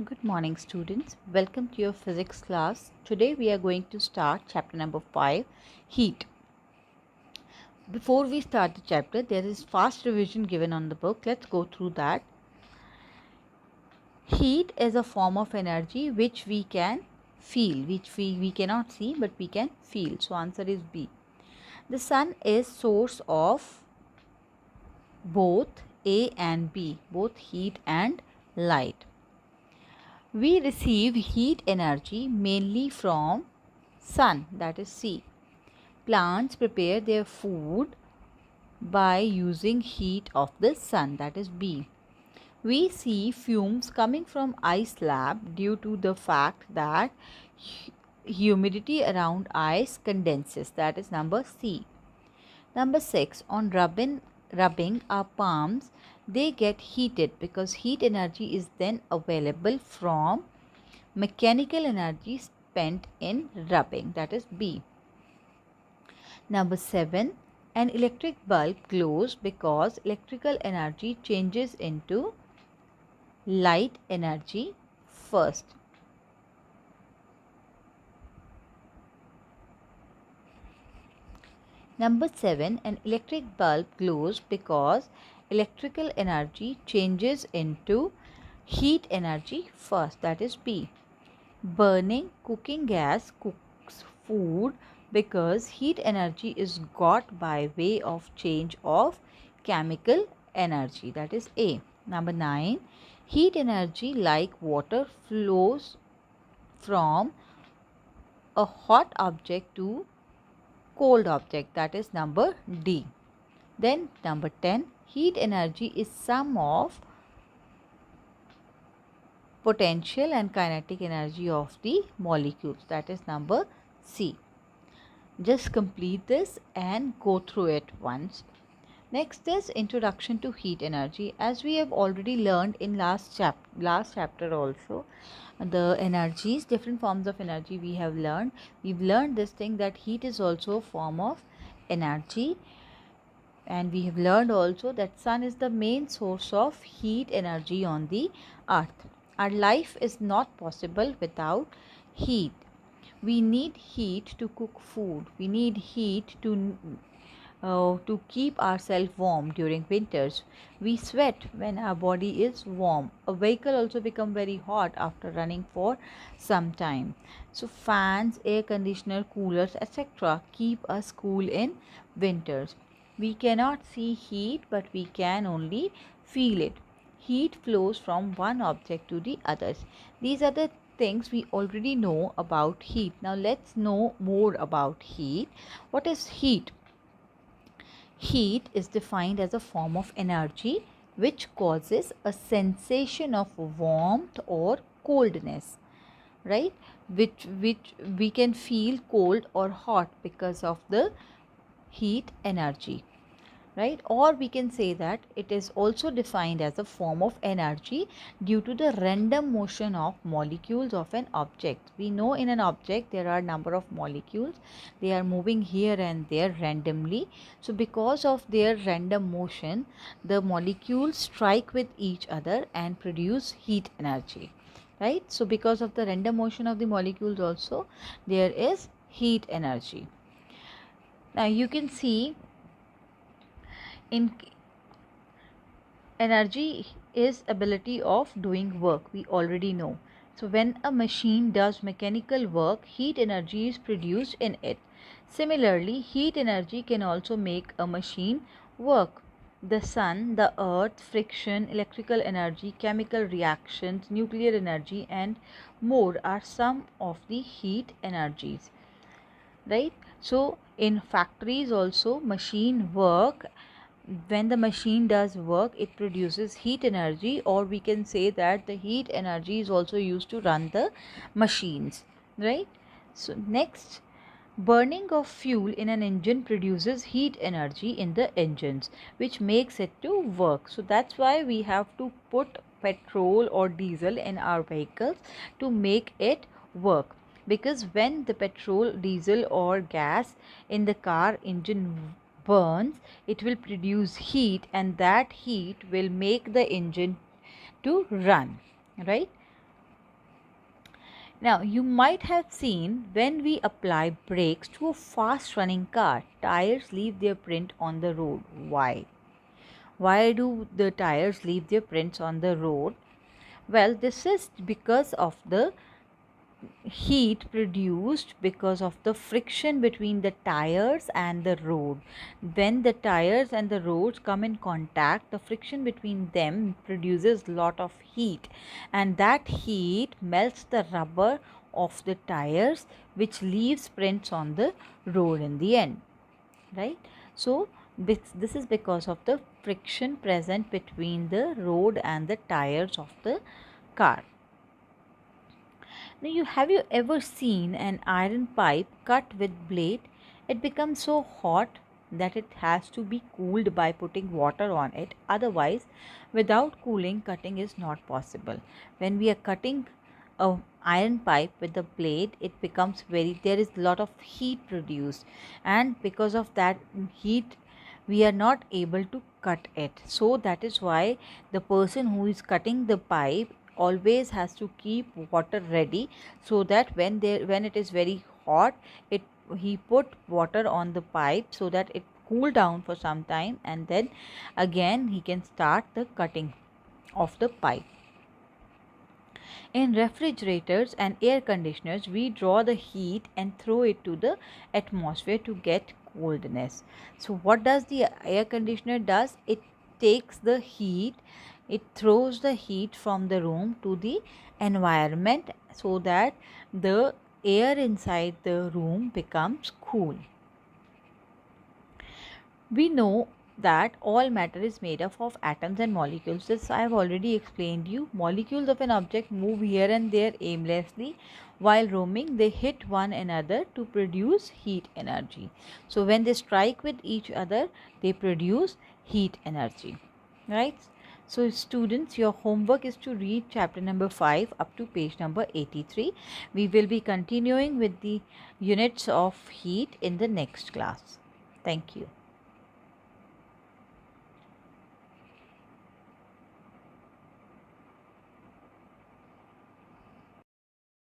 Good morning, students. Welcome to your physics class. Today we are going to start chapter number 5, heat. Before we start the chapter, there is fast revision given on the book. Let's go through that. Heat is a form of energy which we can feel, which we cannot see but we can feel. So answer is B. The sun is source of both A and B, both heat and light. We receive heat energy mainly from sun, that is C. Plants prepare their food by using heat of the sun, that is B. We see fumes coming from ice slab due to the fact that humidity around ice condenses, that is number C. Number 6, on rubbing our palms, they get heated because heat energy is then available from mechanical energy spent in rubbing, that is B. Number 7, an electric bulb glows because electrical energy changes into light energy first. Number 7, an electric bulb glows because electrical energy changes into heat energy first, that is B. Burning cooking gas cooks food because heat energy is got by way of change of chemical energy, that is A. Number 9, heat energy like water flows from a hot object to cold object, that is number D. Then number 10, heat energy is sum of potential and kinetic energy of the molecules, that is number C. Just complete this and go through it once. Next is introduction to heat energy. As we have already learned in last chapter also, the energies, different forms of energy we have learned. We've learned this thing that heat is also a form of energy, and we have learned also that sun is the main source of heat energy on the earth. Our life is not possible without heat. We need heat to cook food. We need heat to keep ourselves warm during winters. We sweat when our body is warm. A vehicle also become very hot after running for some time. So fans, air conditioner, coolers, etc. keep us cool in winters. We cannot see heat, but we can only feel it. Heat flows from one object to the others. These are the things we already know about heat. Now let's know more about heat. What is heat? Heat is defined as a form of energy which causes a sensation of warmth or coldness, right? Which we can feel cold or hot because of the heat energy, right? Or we can say that it is also defined as a form of energy due to the random motion of molecules of an object. We know in an object there are number of molecules, they are moving here and there randomly. So because of their random motion, the molecules strike with each other and produce heat energy, right? So because of the random motion of the molecules also there is heat energy. Now you can see in energy is ability of doing work, we already know. So when a machine does mechanical work, heat energy is produced in it. Similarly, heat energy can also make a machine work. The sun, the earth, friction, electrical energy, chemical reactions, nuclear energy and more are some of the heat energies, right? So in factories also machine work. When the machine does work, it produces heat energy, or we can say that the heat energy is also used to run the machines, right? So next, burning of fuel in an engine produces heat energy in the engines, which makes it to work. So that's why we have to put petrol or diesel in our vehicles to make it work, because when the petrol, diesel or gas in the car engine burns, it will produce heat, and that heat will make the engine to run, right? Now, you might have seen when we apply brakes to a fast running car, tires leave their print on the road. Why? Why do the tires leave their prints on the road? Well, this is because of the heat produced because of the friction between the tires and the road. When the tires and the roads come in contact, the friction between them produces lot of heat, and that heat melts the rubber of the tires, which leaves prints on the road in the end, right? So this is because of the friction present between the road and the tires of the car. Now, have you ever seen an iron pipe cut with blade? It becomes so hot that it has to be cooled by putting water on it. Otherwise, without cooling, cutting is not possible. When we are cutting a iron pipe with the blade, it becomes there is a lot of heat produced, and because of that heat we are not able to cut it. So that is why the person who is cutting the pipe always has to keep water ready, so that when it is very hot, he put water on the pipe so that it cool down for some time, and then again he can start the cutting of the pipe. In refrigerators and air conditioners, we draw the heat and throw it to the atmosphere to get coldness. So what does the air conditioner does? It takes the heat, it throws the heat from the room to the environment so that the air inside the room becomes cool. We know that all matter is made up of atoms and molecules. This I have already explained you. Molecules of an object move here and there aimlessly. While roaming, they hit one another to produce heat energy. So when they strike with each other, they produce heat energy, right? So students, your homework is to read chapter number 5 up to page number 83. We will be continuing with the units of heat in the next class. Thank you.